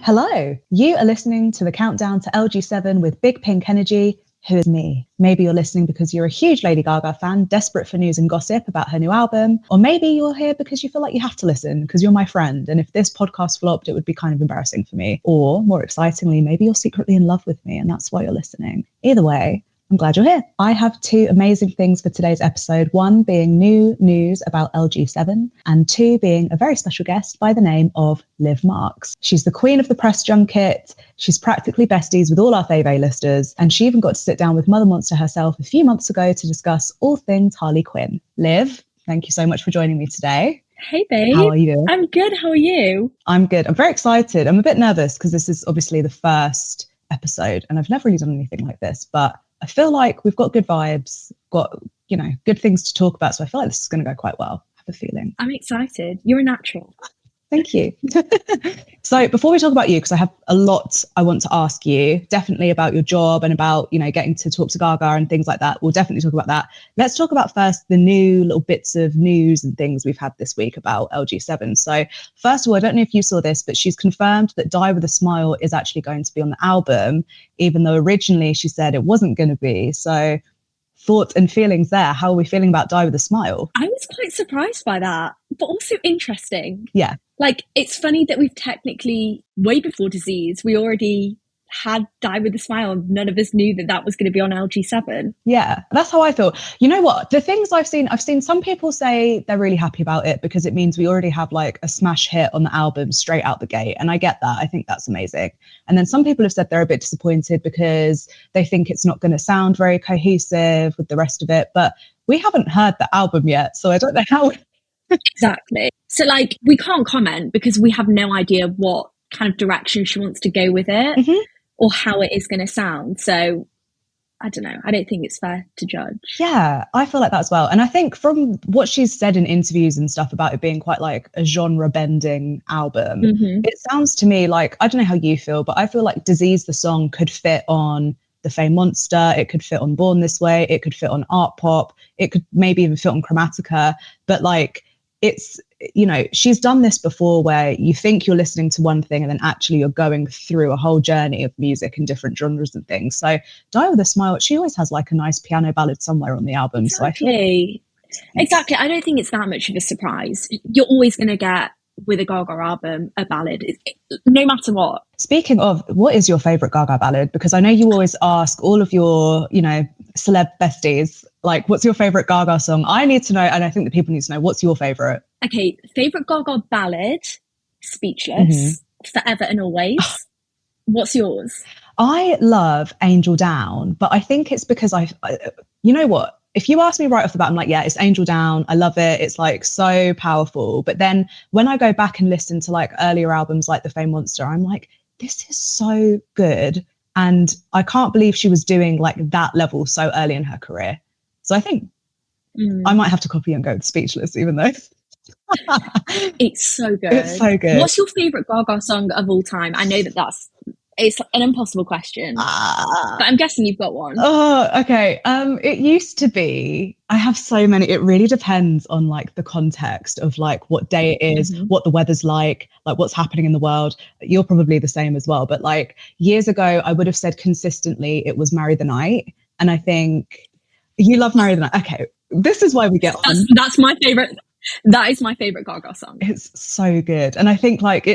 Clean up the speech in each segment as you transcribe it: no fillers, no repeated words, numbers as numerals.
Hello, you are listening to the countdown to LG7 with Big Pink Energy, who is me. Maybe you're listening because you're a huge Lady Gaga fan, desperate for news and gossip about her new album, or maybe you're here because you feel like you have to listen because you're my friend, and if this podcast flopped, it would be kind of embarrassing for me. Or, more excitingly, maybe you're secretly in love with me and that's why you're listening. Either way, I'm glad you're here. I have two amazing things for today's episode, one being new news about LG7, and two being a very special guest by the name of Liv Marks. She's the queen of the press junket, she's practically besties with all our fave A-listers, and she even got to sit down with Mother Monster herself a few months ago to discuss all things Harley Quinn. Liv, thank you so much for joining me today. Hey babe. How are you doing? I'm good, how are you? I'm good. I'm very excited. I'm a bit nervous because this is obviously the first episode and I've never really done anything like this, but I feel like we've got good vibes, got, good things to talk about. So I feel like this is going to go quite well. I have a feeling. I'm excited. You're a natural. Thank you. So before we talk about you, because I have a lot I want to ask you, definitely about your job and about, getting to talk to Gaga and things like that. We'll definitely talk about that. Let's talk about first the new little bits of news and things we've had this week about LG7. So first of all, I don't know if you saw this, but she's confirmed that Die With A Smile is actually going to be on the album, even though originally she said it wasn't going to be. So thoughts and feelings there. How are we feeling about Die With A Smile? I was quite surprised by that, but also interesting. Yeah. Like, it's funny that we've technically, way before Disease, we already had Die With A Smile. None of us knew that that was going to be on LG7. Yeah, that's how I feel. You know what? The things I've seen some people say they're really happy about it because it means we already have like a smash hit on the album straight out the gate. And I get that. I think that's amazing. And then some people have said they're a bit disappointed because they think it's not going to sound very cohesive with the rest of it. But we haven't heard the album yet, so I don't know how. Exactly. So like, we can't comment because we have no idea what kind of direction she wants to go with it. Mm-hmm. Or how it is going to sound. So I don't know. I don't think it's fair to judge. Yeah, I feel like that as well. And I think from what she's said in interviews and stuff about it being quite like a genre bending album, it sounds to me like, I don't know how you feel, but I feel like Disease, the song, could fit on The Fame Monster. It could fit on Born This Way. It could fit on Art Pop. It could maybe even fit on Chromatica. But like, it's, she's done this before where you think you're listening to one thing and then actually you're going through a whole journey of music and different genres and things. So Die With A Smile, she always has like a nice piano ballad somewhere on the album. Exactly. So exactly. I don't think it's that much of a surprise. You're always going to get, with a Gaga album, a ballad, no matter what. Speaking of, what is your favourite Gaga ballad? Because I know you always ask all of your, celeb besties, like, what's your favourite Gaga song? I need to know, and I think the people need to know, what's your favourite? Okay, favourite Gaga ballad, Speechless, Forever and Always. What's yours? I love Angel Down, but I think it's because you know what? If you ask me right off the bat, I'm like, yeah, it's Angel Down. I love it. It's like so powerful. But then when I go back and listen to like earlier albums like The Fame Monster, I'm like, this is so good. And I can't believe she was doing like that level so early in her career. So I think I might have to copy and go with Speechless, even though. It's so good. It's so good. What's your favourite Gaga song of all time? I know it's an impossible question, but I'm guessing you've got one. Oh, okay. It used to be, I have so many. It really depends on like the context of like what day it is, what the weather's like what's happening in the world. You're probably the same as well. But like years ago, I would have said consistently it was Marry the Night. And I think you love Marry the Night. Okay. This is why we get on. That's my favorite. That is my favorite Gaga song. It's so good. And I think like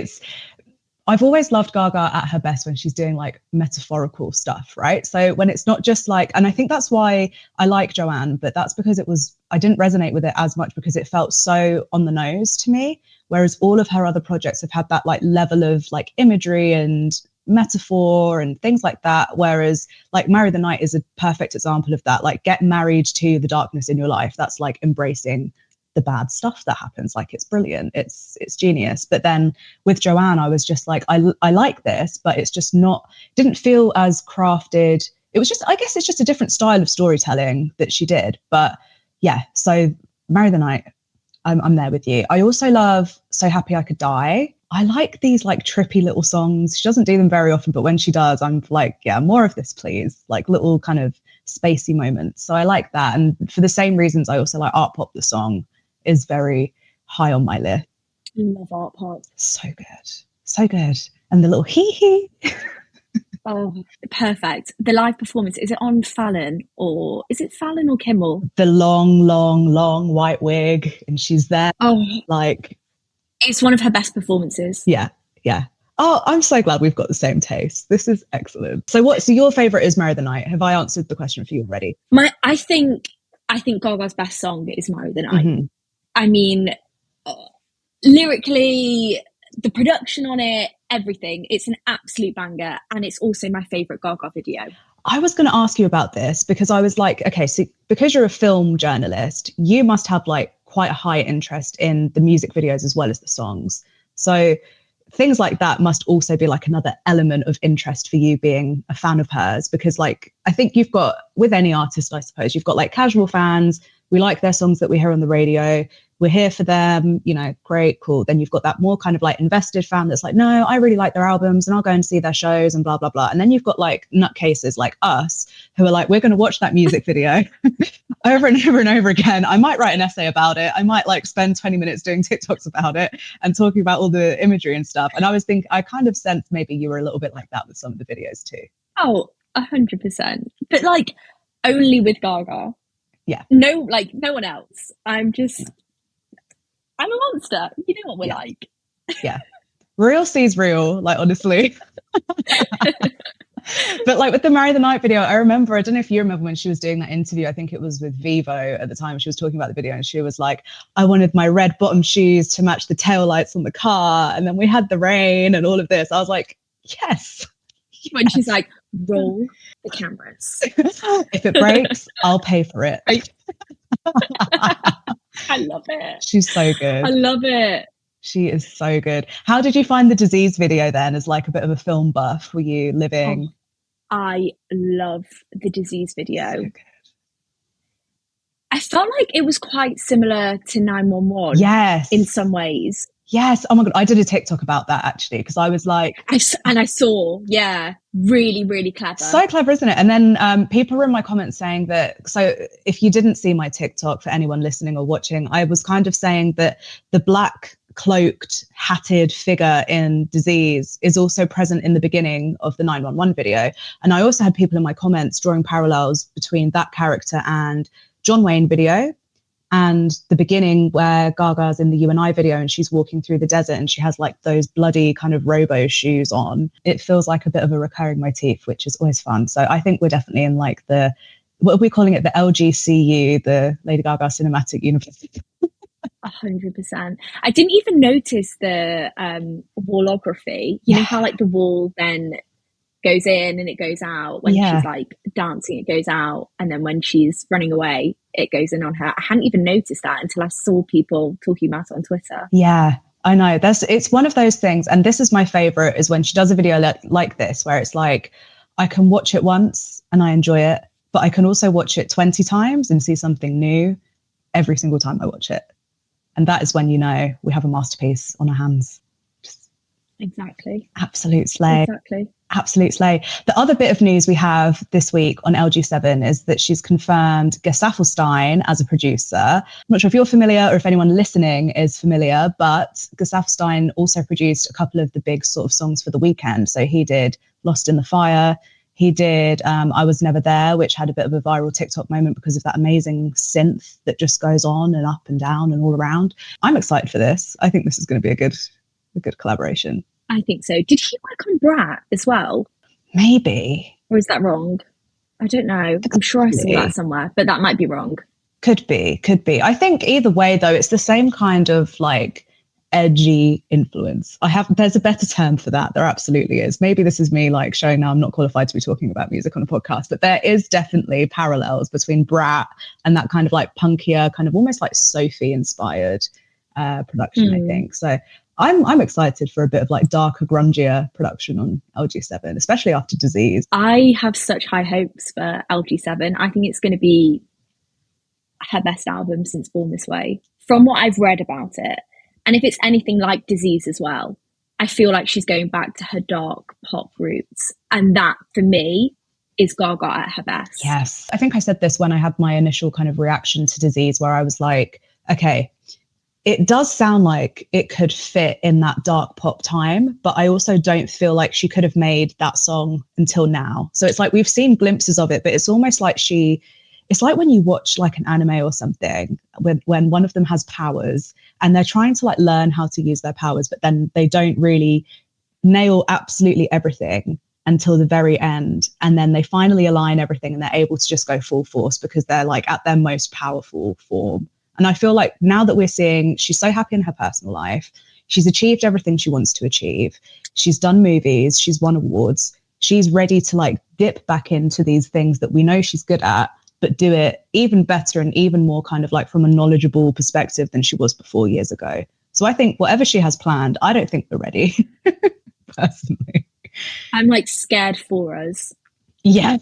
I've always loved Gaga at her best when she's doing like metaphorical stuff, right? So when it's not just like, and I think that's why I like Joanne, but that's because I didn't resonate with it as much because it felt so on the nose to me. Whereas all of her other projects have had that like level of like imagery and metaphor and things like that. Whereas like Marry the Night is a perfect example of that. Like get married to the darkness in your life. That's like embracing the bad stuff that happens. Like it's brilliant. It's genius. But then with Joanne, I was just like, I like this, but it's just didn't feel as crafted. It was just, I guess it's just a different style of storytelling that she did. But yeah, so Marry the Night, I'm there with you. I also love So Happy I Could Die. I like these like trippy little songs. She doesn't do them very often, but when she does, I'm like, yeah, more of this, please. Like little kind of spacey moments. So I like that. And for the same reasons, I also like Art Pop, the song is very high on my list. I love Art Pop. So good. So good. And the little hee hee. Oh, perfect. The live performance, is it on Fallon or Kimmel? The long white wig, and she's there. Oh, like, it's one of her best performances. Yeah. Oh, I'm so glad we've got the same taste. This is excellent. So your favorite is Marry the Night? Have I answered the question for you already? I think Gaga's best song is Marry the Night. Mm-hmm. I mean, lyrically, the production on it, everything, it's an absolute banger, and it's also my favorite Gaga video. I was going to ask you about this because I was like, okay, so because you're a film journalist, you must have like quite a high interest in the music videos as well as the songs. So things like that must also be like another element of interest for you being a fan of hers, because like I think you've got, with any artist, I suppose, you've got like casual fans. We like their songs that we hear on the radio. We're here for them, you know, great, cool. Then you've got that more kind of like invested fan that's like, no, I really like their albums and I'll go and see their shows and blah, blah, blah. And then you've got like nutcases like us who are like, we're going to watch that music video over and over and over again. I might write an essay about it. I might like spend 20 minutes doing TikToks about it and talking about all the imagery and stuff. And I kind of sensed maybe you were a little bit like that with some of the videos too. Oh, 100%. But like only with Gaga. Yeah. No one else. I'm a monster. You know what we're like. Yeah. Real sees real, like, honestly. But like with the Marry the Night video, I don't know if you remember when she was doing that interview, I think it was with Vivo at the time, she was talking about the video and she was like, I wanted my red bottom shoes to match the taillights on the car. And then we had the rain and all of this. I was like, yes. When she's like, roll the cameras. If it breaks, I'll pay for it. I love it. She's so good. I love it. She is so good. How did you find the Disease video then, as like a bit of a film buff? Were you living? Oh, I love the Disease video. So good. I felt like it was quite similar to 911. Yes. In some ways. Yes. Oh my God. I did a TikTok about that actually, because I was like... I saw, yeah, really, really clever. So clever, isn't it? And then people were in my comments saying that, so if you didn't see my TikTok, for anyone listening or watching, I was kind of saying that the black cloaked, hatted figure in Disease is also present in the beginning of the 911 video. And I also had people in my comments drawing parallels between that character and John Wayne video, and the beginning where Gaga's in the You and I video and she's walking through the desert and she has like those bloody kind of robo shoes on. It feels like a bit of a recurring motif, which is always fun. So I think we're definitely in like what are we calling it? The LGCU, the Lady Gaga Cinematic Universe. 100%. I didn't even notice the wallography. You know how like the wall then goes in and it goes out when she's like dancing, it goes out, and then when she's running away it goes in on her. I hadn't even noticed that until I saw people talking about it on Twitter. Yeah, I know. It's one of those things, and this is my favorite, is when she does a video like this, where it's like, I can watch it once and I enjoy it, but I can also watch it 20 times and see something new every single time I watch it. And that is when you know we have a masterpiece on our hands. Exactly. Absolute slay. Exactly. Absolute slay. The other bit of news we have this week on LG7 is that she's confirmed Gesaffelstein as a producer. I'm not sure if you're familiar or if anyone listening is familiar, but Gesaffelstein also produced a couple of the big sort of songs for the weekend. So he did Lost in the Fire. He did I Was Never There, which had a bit of a viral TikTok moment because of that amazing synth that just goes on and up and down and all around. I'm excited for this. I think this is going to be a good collaboration. I think so. Did he work on Brat as well? Maybe. Or is that wrong? I don't know. I'm sure I saw that somewhere, but that might be wrong. Could be. I think either way, though, it's the same kind of like edgy influence. There's a better term for that. There absolutely is. Maybe this is me like showing now I'm not qualified to be talking about music on a podcast, but there is definitely parallels between Brat and that kind of like punkier, kind of almost like Sophie inspired production, I think. So I'm excited for a bit of like darker, grungier production on LG7, especially after Disease. I have such high hopes for LG7. I think it's going to be her best album since Born This Way, from what I've read about it. And if it's anything like Disease as well, I feel like she's going back to her dark pop roots. And that, for me, is Gaga at her best. Yes. I think I said this when I had my initial kind of reaction to Disease, where I was like, okay, it does sound like it could fit in that dark pop time, but I also don't feel like she could have made that song until now. So it's like we've seen glimpses of it, but it's almost like it's like when you watch like an anime or something when one of them has powers and they're trying to like learn how to use their powers, but then they don't really nail absolutely everything until the very end. And then they finally align everything and they're able to just go full force because they're like at their most powerful form. And I feel like now that we're seeing she's so happy in her personal life, she's achieved everything she wants to achieve. She's done movies, she's won awards. She's ready to like dip back into these things that we know she's good at, but do it even better and even more kind of like from a knowledgeable perspective than she was before years ago. So I think whatever she has planned, I don't think we're ready, personally. I'm like scared for us. Yeah,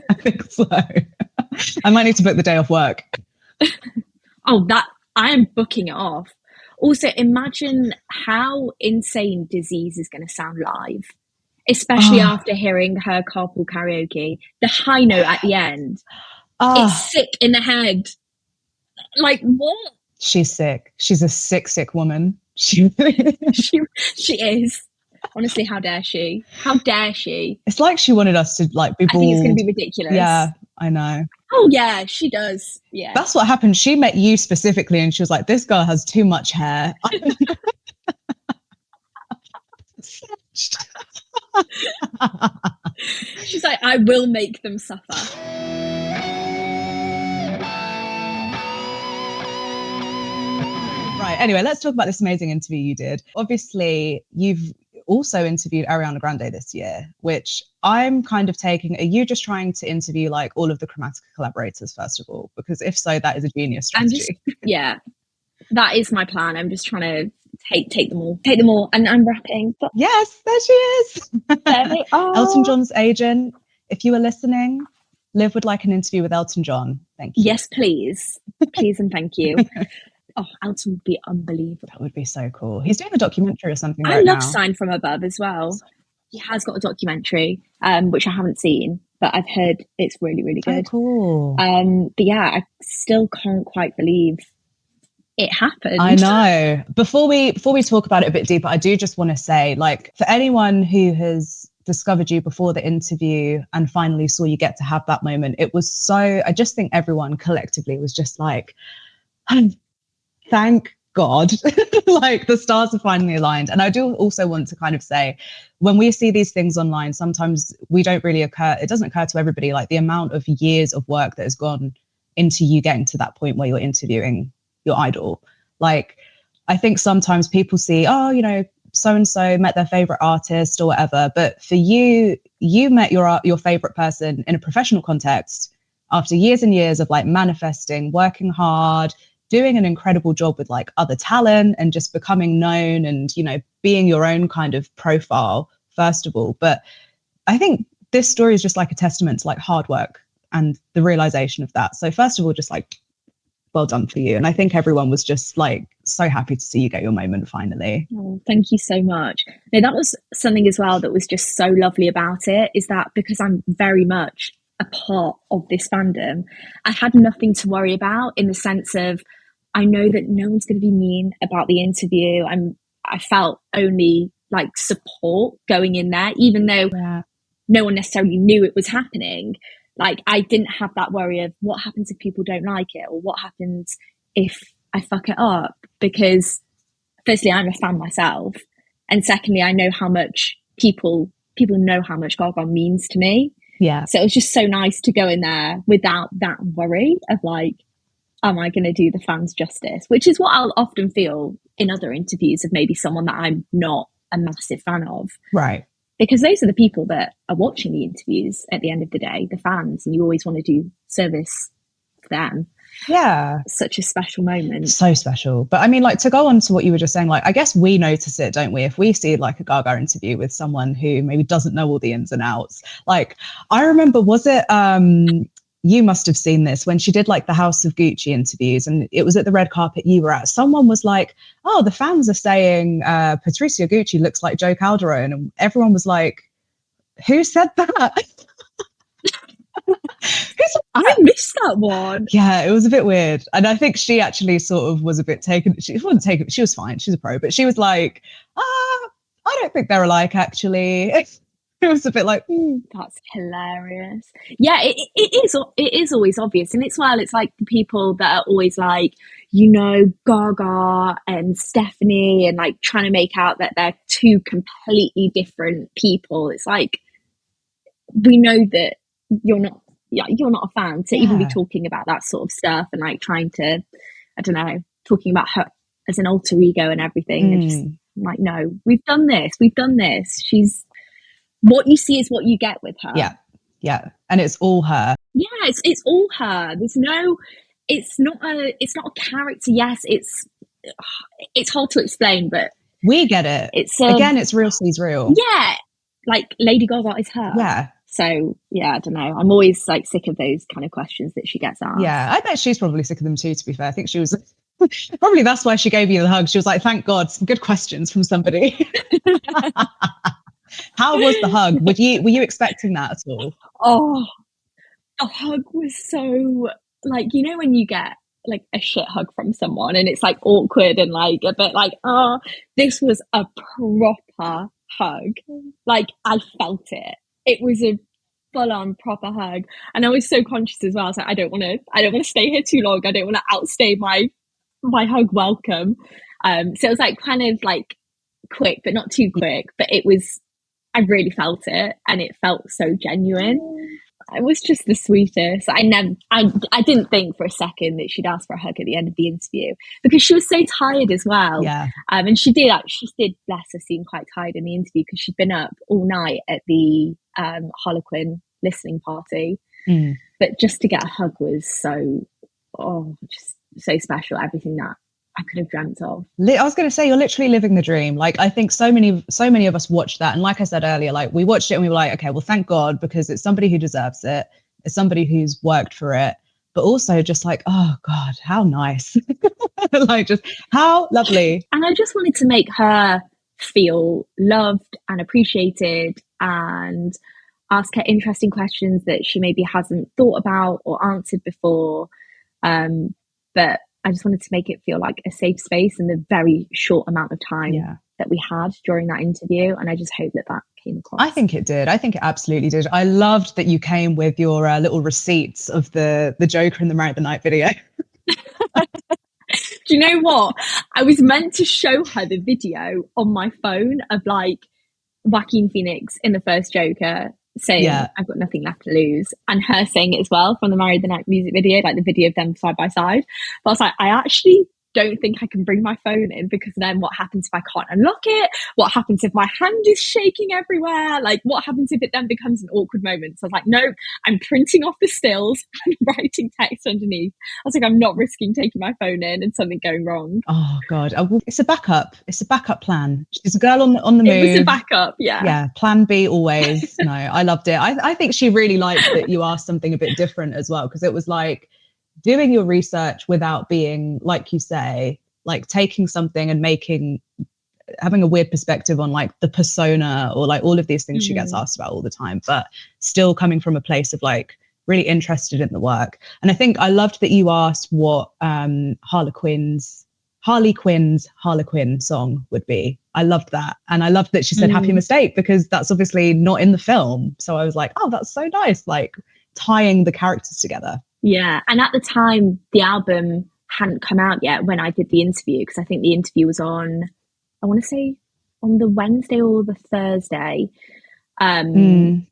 I think so. I might need to book the day off work. Oh, that I am booking it off. Also, imagine how insane Disease is going to sound live, especially after hearing her carpool karaoke. The high note at the end. It's sick in the head. Like, what? She's sick. She's a sick woman. She is. Honestly, how dare she? How dare she? It's like she wanted us to like be bald. I think it's going to be ridiculous. Yeah, I know. Oh yeah, she does. Yeah. That's what happened. She met you specifically and she was like, this girl has too much hair. She's like, I will make them suffer. Right. Anyway, let's talk about this amazing interview you did. Obviously, you've also interviewed Ariana Grande this year, which I'm kind of taking. Are you just trying to interview like all of the Chromatica collaborators, first of all? Because if so, that is a genius strategy. Yeah, that is my plan. I'm just trying to take them all. And I'm rapping. But yes, there she is. There they are. Elton John's agent. If you were listening, Liv would like an interview with Elton John. Thank you. Yes, please. Please and thank you. Oh, Elton would be unbelievable. That would be so cool. He's doing a documentary or something right now. I love Sign from Above as well. He has got a documentary, which I haven't seen, but I've heard it's really, really good. Oh, cool. But yeah, I still can't quite believe it happened. I know. Before we talk about it a bit deeper, I do just want to say, like, for anyone who has discovered you before the interview and finally saw you get to have that moment, it was so, I just think everyone collectively was just like, thank God, like the stars are finally aligned. And I do also want to kind of say, when we see these things online, sometimes it doesn't occur to everybody, like the amount of years of work that has gone into you getting to that point where you're interviewing your idol. Like, I think sometimes people see, oh, you know, so-and-so met their favorite artist or whatever. But for you, you met your favorite person in a professional context after years and years of like manifesting, working hard, doing an incredible job with like other talent and just becoming known and, you know, being your own kind of profile, first of all. But I think this story is just like a testament to like hard work and the realization of that. So first of all, just like, well done for you. And I think everyone was just like so happy to see you get your moment finally. Oh, thank you so much. No, that was something as well that was just so lovely about it, is that because I'm very much a part of this fandom, I had nothing to worry about, in the sense of, I know that no one's going to be mean about the interview. I felt only like support going in there, even though no one necessarily knew it was happening. Like, I didn't have that worry of what happens if people don't like it, or what happens if I fuck it up. Because firstly, I'm a fan myself. And secondly, I know how much people know how much Gaga means to me. Yeah. So it was just so nice to go in there without that worry of like, am I going to do the fans justice? Which is what I'll often feel in other interviews of maybe someone that I'm not a massive fan of. Right. Because those are the people that are watching the interviews at the end of the day, the fans, and you always want to do service for them. Yeah. Such a special moment. So special. But I mean, like, to go on to what you were just saying, like, I guess we notice it, don't we? If we see like a Gaga interview with someone who maybe doesn't know all the ins and outs. Like, I remember, was it, you must have seen this when she did like the House of Gucci interviews, and it was at the red carpet you were at. Someone was like, oh, the fans are saying Patricia Gucci looks like Joe Calderone. And everyone was like, who said that? Who said I missed that one. Yeah, it was a bit weird. And I think she actually sort of was a bit taken. She wasn't taken, she was fine. She's a pro, but she was like, I don't think they're alike, actually. It was a bit like, That's hilarious. Yeah, it is always obvious. And it's like the people that are always like, Gaga and Stephanie, and like trying to make out that they're two completely different people. It's like, we know that you're not a fan to even be talking about that sort of stuff, and like trying to, I don't know, talking about her as an alter ego and everything. And just like, no, we've done this. She's, what you see is what you get with her. Yeah. And it's all her. Yeah, it's all her. There's no, it's not a character. Yes, it's hard to explain, but we get it. It's again, it's real sees real. Yeah, like Lady Gaga is her. Yeah. So yeah, I don't know. I'm always like sick of those kind of questions that she gets asked. Yeah, I bet she's probably sick of them too, to be fair. I think she was probably, that's why she gave you the hug. She was like, thank God, some good questions from somebody. How was the hug? Were you expecting that at all? Oh, the hug was so, like, when you get like a shit hug from someone and it's like awkward and like a bit like, this was a proper hug. Like, I felt it. It was a full-on proper hug, and I was so conscious as well. I was like, I don't want to stay here too long. I don't want to outstay my hug welcome. So it was like kind of like quick, but not too quick. But I really felt it, and it felt so genuine. It was just the sweetest. I didn't think for a second that she'd ask for a hug at the end of the interview, because she was so tired as well. Yeah. And she did, bless her, seem quite tired in the interview, because she'd been up all night at the Harley Quinn listening party. But just to get a hug was just so special. Everything that I could have dreamt of. I was going to say, you're literally living the dream. Like, I think so many of us watched that. And like I said earlier, like, we watched it and we were like, okay, well, thank God, because it's somebody who deserves it. It's somebody who's worked for it, but also just like, oh God, how nice. Like, just how lovely. And I just wanted to make her feel loved and appreciated, and ask her interesting questions that she maybe hasn't thought about or answered before. But I just wanted to make it feel like a safe space in the very short amount of time that we had during that interview. And I just hope that came across. I think it did. I think it absolutely did. I loved that you came with your little receipts of the Joker in the Married at the Night video. Do you know what? I was meant to show her the video on my phone of like Joaquin Phoenix in the first Joker saying, I've got nothing left to lose, and her saying it as well from the Married at the Night music video, like the video of them side by side. But I was like, I actually don't think I can bring my phone in, because then what happens if I can't unlock it? What happens if my hand is shaking everywhere? Like, what happens if it then becomes an awkward moment? So I was like, no, I'm printing off the stills and writing text underneath. I was like, I'm not risking taking my phone in and something going wrong. Oh God, it's a backup. It's a backup plan. She's a girl on the move. It was a backup, yeah. Yeah, plan B always. No, I loved it. I think she really liked that you asked something a bit different as well, because it was like doing your research without being, like you say, like taking something and having a weird perspective on like the persona or like all of these things she gets asked about all the time, but still coming from a place of like really interested in the work. And I think I loved that you asked what Harley Quinn's Harlequin song would be. I loved that. And I loved that she said Happy Mistake, because that's obviously not in the film. So I was like, oh, that's so nice, like tying the characters together. Yeah. And at the time, the album hadn't come out yet when I did the interview, because I think the interview was on, I want to say on the Wednesday or the Thursday. And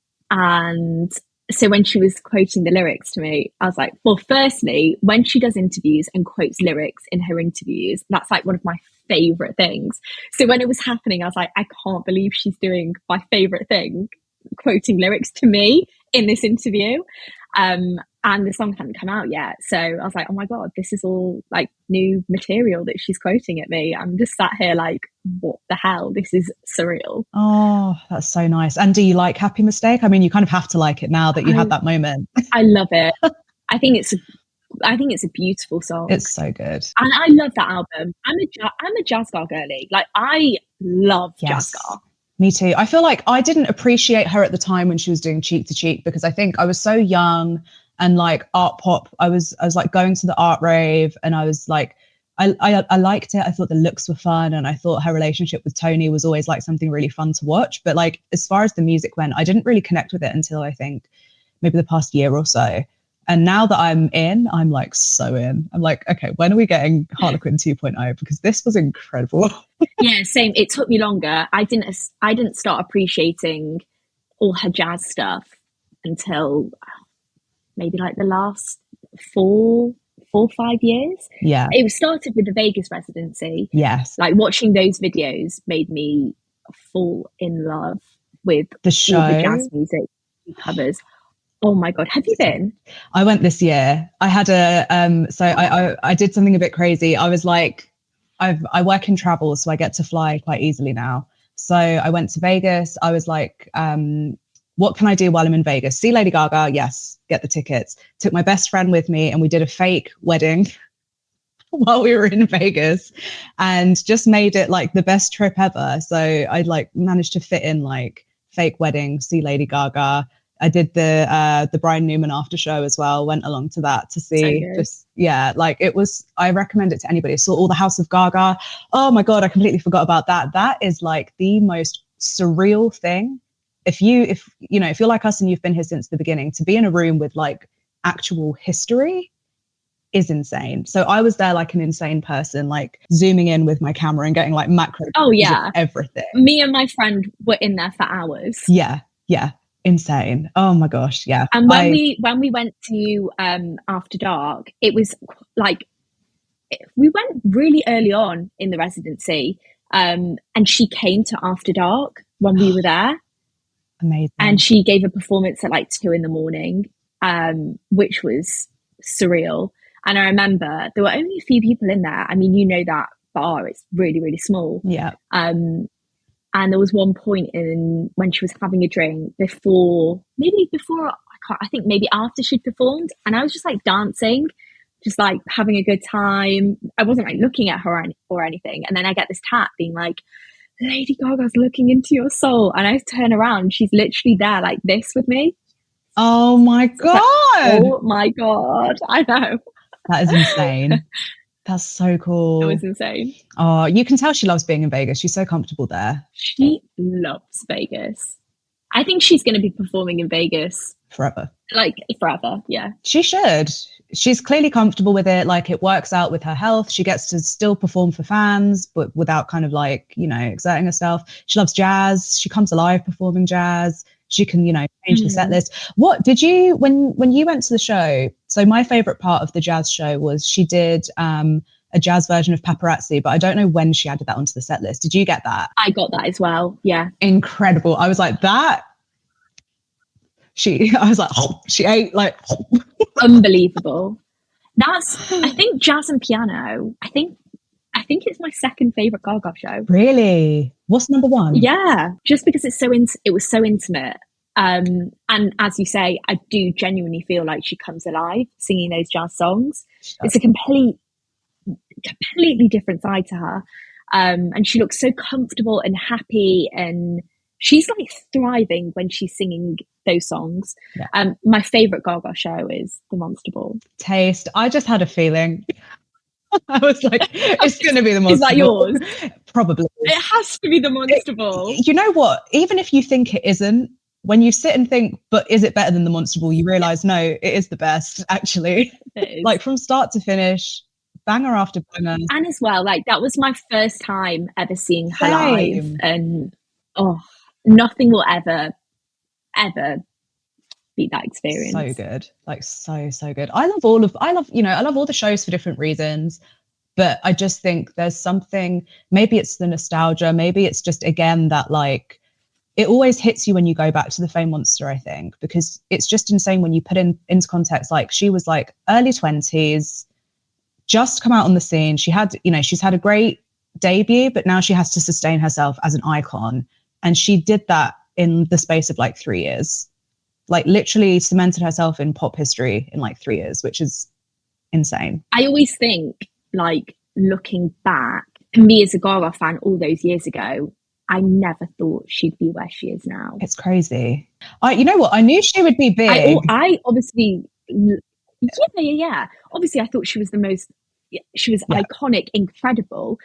so when she was quoting the lyrics to me, I was like, well, firstly, when she does interviews and quotes lyrics in her interviews, that's like one of my favorite things. So when it was happening, I was like, I can't believe she's doing my favorite thing, quoting lyrics to me in this interview. And the song hadn't come out yet. So I was like, oh my God, this is all like new material that she's quoting at me. I'm just sat here like, what the hell? This is surreal. Oh, that's so nice. And do you like Happy Mistake? I mean, you kind of have to like it now that you had that moment. I love it. I think it's a beautiful song. It's so good. And I love that album. I'm a jazz girl girly. Like, I love jazz girl. Me too. I feel like I didn't appreciate her at the time when she was doing Cheek to Cheek, because I think I was so young and like art pop. I was like going to the art rave, and I was like, I liked it. I thought the looks were fun, and I thought her relationship with Tony was always like something really fun to watch. But like as far as the music went, I didn't really connect with it until I think maybe the past year or so. And now that I'm in, I'm like so in. I'm like, okay, when are we getting Harley Quinn 2.0? Because this was incredible. Yeah, same. It took me longer. I didn't start appreciating all her jazz stuff until maybe like the last 4 or 5 years. Yeah. It was started with the Vegas residency. Yes. Like watching those videos made me fall in love with the show, all the jazz music covers. Oh my God. Have you been? I went this year. I had I did something a bit crazy. I was like, I work in travel, so I get to fly quite easily now. So I went to Vegas. I was like, what can I do while I'm in Vegas? See Lady Gaga? Yes, get the tickets. Took my best friend with me, and we did a fake wedding while we were in Vegas, and just made it like the best trip ever. So I like managed to fit in like fake wedding, see Lady Gaga. I did the Brian Newman after show as well, went along to that to see like it was, I recommend it to anybody. I saw all the House of Gaga. Oh my God, I completely forgot about that. That is like the most surreal thing. If you're like us and you've been here since the beginning, to be in a room with like actual history is insane. So I was there like an insane person, like zooming in with my camera and getting like macro of everything. Me and my friend were in there for hours. Yeah. Insane. Oh my gosh. Yeah. And when we went to After Dark, it was like we went really early on in the residency, and she came to After Dark when we were there. Amazing. And she gave a performance at like 2 a.m, which was surreal. And I remember there were only a few people in there. I mean, you know, that bar, it's really, really small. Yeah. And there was one point in when she was having a drink before, I think maybe after she'd performed. And I was just like dancing, just like having a good time. I wasn't like looking at her or anything. And then I get this tap being like, Lady Gaga's looking into your soul. And I turn around, she's literally there like this with me. Oh my God. Like, oh my God. I know. That is insane. That's so cool. It was insane. Oh, you can tell she loves being in Vegas. She's so comfortable there. She loves Vegas. I think she's going to be performing in Vegas forever. Like forever, yeah. She should. She's clearly comfortable with it. Like it works out with her health. She gets to still perform for fans, but without kind of like, exerting herself. She loves jazz. She comes alive performing jazz. She can, change the set list. What did you, when you went to the show? So my favorite part of the jazz show was she did a jazz version of Paparazzi, but I don't know when she added that onto the set list. Did you get that? I got that as well. Yeah. Incredible. I was like, that. She ate like. Unbelievable. I think jazz and piano. I think it's my second favorite Gaga show. Really? What's number one? Yeah, just because it was so intimate. And as you say, I do genuinely feel like she comes alive singing those jazz songs. It's a completely different side to her. And she looks so comfortable and happy, and she's like thriving when she's singing those songs. Yeah. My favorite Gaga show is the Monster Ball. Taste. I just had a feeling. I was like, it's going to be the Monster Is that Ball. yours? Probably. It has to be the Monster Ball. You know what? Even if you think it isn't, when you sit and think, but is it better than the Monster Ball? You realise, no, it is the best, actually. It is. Like from start to finish, banger after banger. And as well, like that was my first time ever seeing her live. And nothing will ever beat that experience. So good. Like so good. I love all the shows for different reasons, but I just think there's something, maybe it's the nostalgia, maybe it's just again that like it always hits you when you go back to the Fame Monster, I think, because it's just insane when you put into context, like she was like early 20s, just come out on the scene. She had, she's had a great debut, but now she has to sustain herself as an icon. And she did that in the space of like 3 years, like literally cemented herself in pop history in like 3 years, which is insane. I always think, like, looking back, me as a Gaga fan all those years ago, I never thought she'd be where she is now. It's crazy. You know what? I knew she would be big. I obviously, Yeah. Obviously, I thought she was iconic, incredible,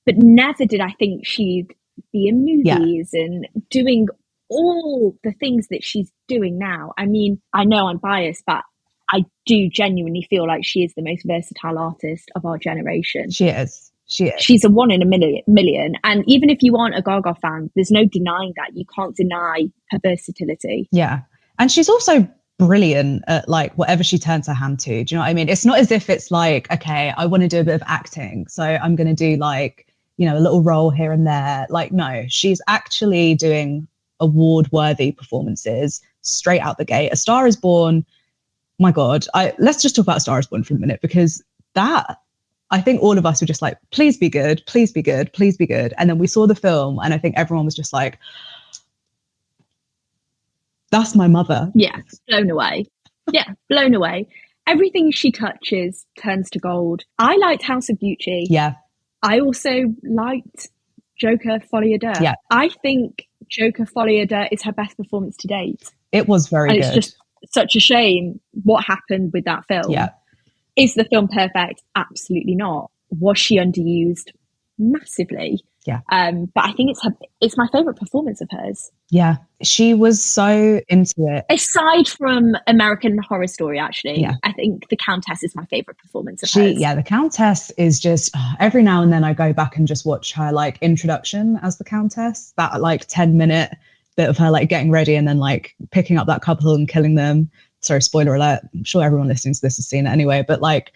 but never did I think she'd be in movies and doing all the things that she's doing now. I mean, I know I'm biased, but I do genuinely feel like she is the most versatile artist of our generation. She is. She's a one in a million. And even if you aren't a Gaga fan, there's no denying that. You can't deny her versatility. Yeah. And she's also brilliant at like whatever she turns her hand to. Do you know what I mean? It's not as if it's like, okay, I want to do a bit of acting, so I'm going to do like, you know, a little role here and there. Like, no, she's actually doing award-worthy performances straight out the gate. A Star Is Born. My God, let's just talk about A Star Is Born for a minute, because that, I think all of us were just like, please be good, please be good, please be good. And then we saw the film, and I think everyone was just like, that's my mother. Yeah, blown away. Yeah, blown away. Everything she touches turns to gold. I liked House of Gucci. Yeah. I also liked Joker Folie à Deux. Yeah. I think Joker Folie à Deux is her best performance to date. It was very good. It's just such a shame what happened with that film. Yeah. Is the film perfect? Absolutely not. Was she underused? Massively. Yeah. But I think it's my favourite performance of hers. Yeah. She was so into it. Aside from American Horror Story, actually, yeah. I think the Countess is my favourite performance of hers. Yeah, the Countess is just, every now and then I go back and just watch her like introduction as the Countess, that like 10-minute bit of her like getting ready and then like picking up that couple and killing them. Sorry, spoiler alert. I'm sure everyone listening to this has seen it anyway, but like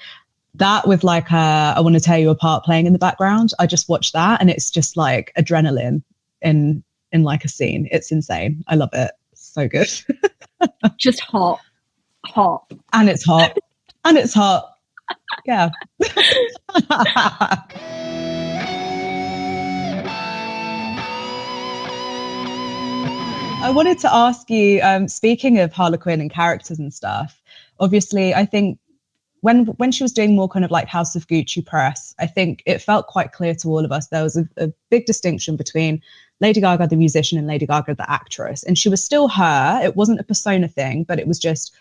that with like I Want to Tear You Apart playing in the background, I just watch that and it's just like adrenaline in like a scene. It's insane. I love it. So good. Just hot. And it's hot. And it's hot. Yeah. I wanted to ask you, speaking of Harley Quinn and characters and stuff, obviously, I think when she was doing more kind of like House of Gucci press, I think it felt quite clear to all of us there was a big distinction between Lady Gaga, the musician, and Lady Gaga, the actress. And she was still her. It wasn't a persona thing, but it was just,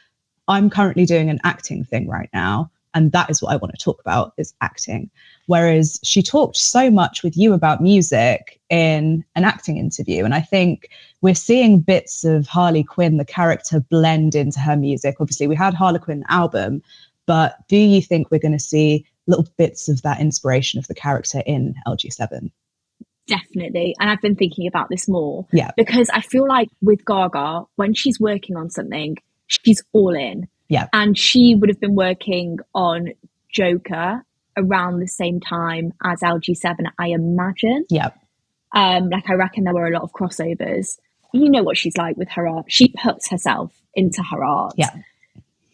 I'm currently doing an acting thing right now. And that is what I want to talk about, is acting. Whereas she talked so much with you about music in an acting interview. And I think we're seeing bits of Harley Quinn, the character, blend into her music. Obviously, we had Harley Quinn album, but do you think we're going to see little bits of that inspiration of the character in LG7? Definitely. And I've been thinking about this more. Yeah. Because I feel like with Gaga, when she's working on something, she's all in. Yeah. And she would have been working on Joker around the same time as LG7, I imagine. Yeah. Like I reckon there were a lot of crossovers. You know what she's like with her art. She puts herself into her art. Yeah.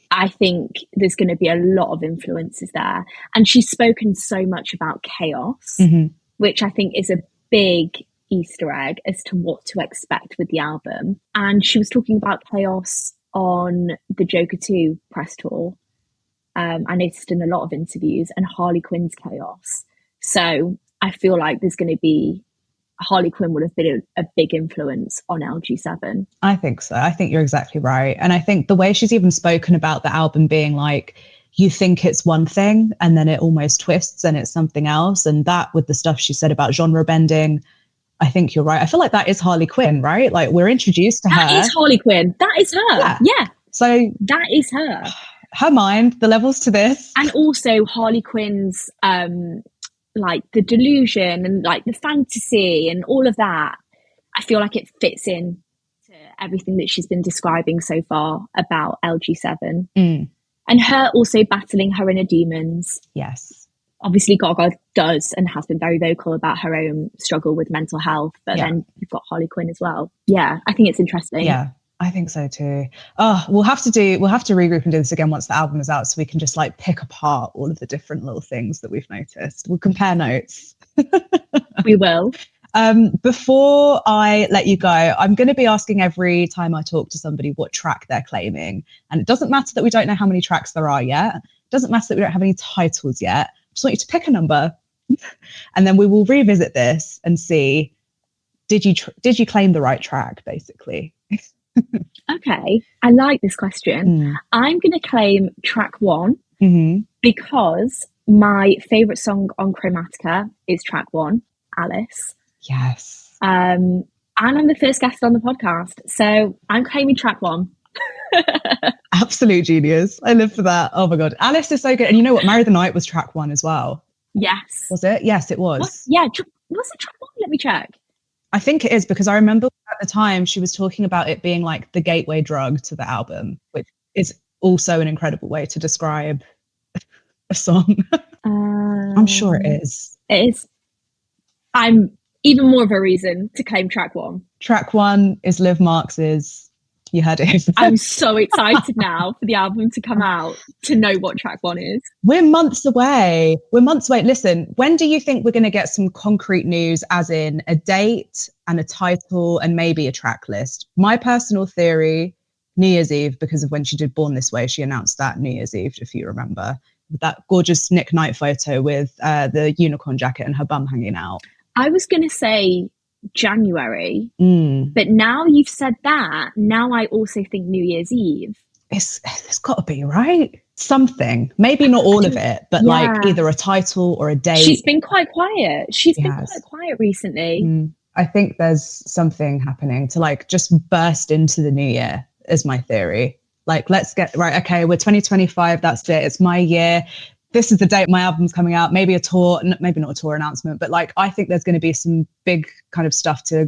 I think there's going to be a lot of influences there. And she's spoken so much about chaos, which I think is a big Easter egg as to what to expect with the album. And she was talking about chaos on the Joker 2 press tour. I noticed in a lot of interviews, and Harley Quinn's chaos. So I feel like there's going to be, Harley Quinn would have been a big influence on LG7. I think so. I think you're exactly right. And I think the way she's even spoken about the album being like, you think it's one thing and then it almost twists and it's something else. And that with the stuff she said about genre bending, I think you're right. I feel like that is Harley Quinn, right? Like we're introduced to her. That is Harley Quinn. That is her. Yeah. So that is her. Her mind, the levels to this. And also Harley Quinn's like the delusion and like the fantasy and all of that. I feel like it fits in to everything that she's been describing so far about LG7. And her also battling her inner demons. Yes. Obviously Gaga does and has been very vocal about her own struggle with mental health, but then you've got Harley Quinn as well. Yeah, I think it's interesting. Yeah, I think so too. Oh, we'll have to regroup and do this again once the album is out, so we can just like pick apart all of the different little things that we've noticed. We'll compare notes. We will. Before I let you go, I'm going to be asking every time I talk to somebody what track they're claiming. And it doesn't matter that we don't know how many tracks there are yet. It doesn't matter that we don't have any titles yet. I just want you to pick a number and then we will revisit this and see, did you claim the right track, basically? Okay, I like this question. I'm going to claim track one because my favourite song on Chromatica is track one, Alice. Yes. And I'm the first guest on the podcast, so I'm claiming track one. Absolute genius. I live for that. Oh my God. Alice is so good. And you know what? Marry the Night was track one as well. Yes. Was it? Yes, it was. Was it track one? Let me check. I think it is, because I remember at the time she was talking about it being like the gateway drug to the album, which is also an incredible way to describe a song. I'm sure it is. It is. I'm even more of a reason to claim track one. Track one is Liv Marks's. You heard it. I'm so excited now for the album to come out to know what track one is. We're months away. Listen, when do you think we're going to get some concrete news, as in a date and a title and maybe a track list? My personal theory, New Year's Eve, because of when she did Born This Way, she announced that New Year's Eve, if you remember, with that gorgeous Nick Knight photo with the unicorn jacket and her bum hanging out. I was going to say January, but now you've said that, now I also think New Year's Eve. It's got to be, right? Something, maybe not all of it, but like either a title or a date. She's been quite quiet. She's been quite quiet recently. I think there's something happening to like just burst into the new year, is my theory. Like, let's get right. Okay, we're 2025. That's it. It's my year. This is the date my album's coming out. Maybe a tour, maybe not a tour announcement, but like, I think there's going to be some big kind of stuff as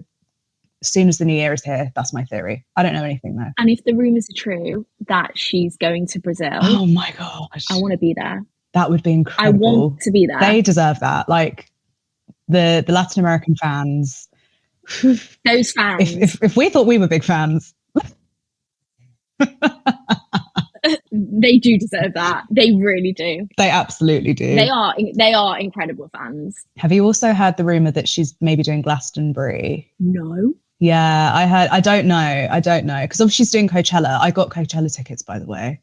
soon as the new year is here. That's my theory. I don't know anything though. And if the rumours are true that she's going to Brazil, oh my gosh, I want to be there. That would be incredible. I want to be there. They deserve that. Like the Latin American fans. Those fans. If we thought we were big fans. They do deserve that. They really do. They absolutely do. They are incredible fans. Have you also heard the rumor that she's maybe doing Glastonbury? No. Yeah, I heard. I don't know because obviously she's doing Coachella. I got Coachella tickets, by the way.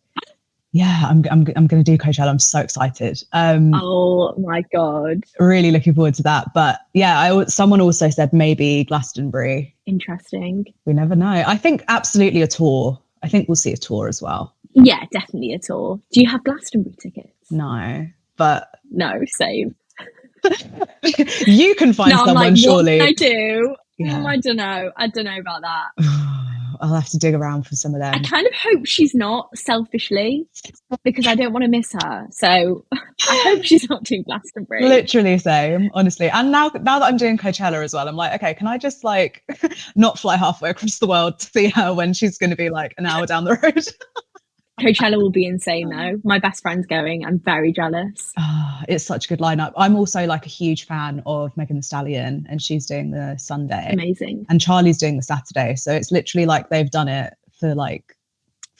Yeah, I'm going to do Coachella. I'm so excited. Oh my God. Really looking forward to that. But yeah, someone also said maybe Glastonbury. Interesting. We never know. I think absolutely a tour. I think we'll see a tour as well. Yeah, definitely a tour. Do you have Glastonbury tickets? No, but... No, same. You can find someone, like, surely. I do. Yeah. I don't know about that. I'll have to dig around for some of them. I kind of hope she's not, selfishly, because I don't want to miss her. So I hope she's not doing Glastonbury. Literally same, honestly. And now that I'm doing Coachella as well, I'm like, okay, can I just like not fly halfway across the world to see her when she's going to be like an hour down the road? Coachella will be insane though. My best friend's going. I'm very jealous. It's such a good lineup. I'm also like a huge fan of Megan Thee Stallion, and she's doing the Sunday. Amazing. And Charlie's doing the Saturday. So it's literally like they've done it for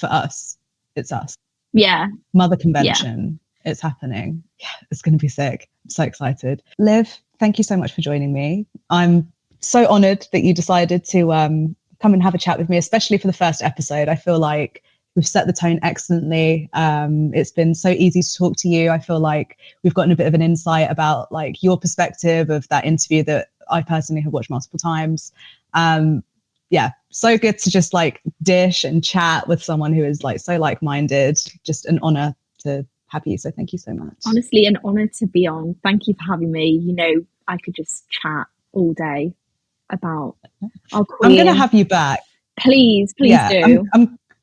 us. It's us. Yeah. Mother Convention. Yeah. It's happening. Yeah, it's going to be sick. I'm so excited. Liv, thank you so much for joining me. I'm so honoured that you decided to come and have a chat with me, especially for the first episode. I feel like we've set the tone excellently. It's been so easy to talk to you. I feel like we've gotten a bit of an insight about like your perspective of that interview that I personally have watched multiple times. Yeah, so good to just like dish and chat with someone who is like so like-minded. Just an honour to have you. So thank you so much. Honestly, an honour to be on. Thank you for having me. You know, I could just chat all day about our queen. I'm going to have you back. Please do.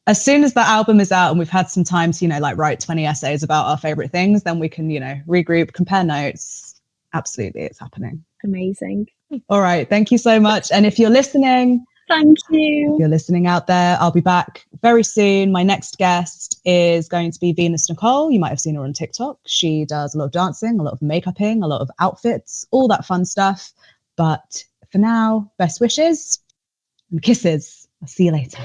As soon as that album is out and we've had some time to, like write 20 essays about our favorite things, then we can, regroup, compare notes. Absolutely. It's happening. Amazing. All right. Thank you so much. And if you're listening, thank you. If you're listening out there, I'll be back very soon. My next guest is going to be Venus Nicole. You might have seen her on TikTok. She does a lot of dancing, a lot of makeupping, a lot of outfits, all that fun stuff. But for now, best wishes and kisses. I'll see you later.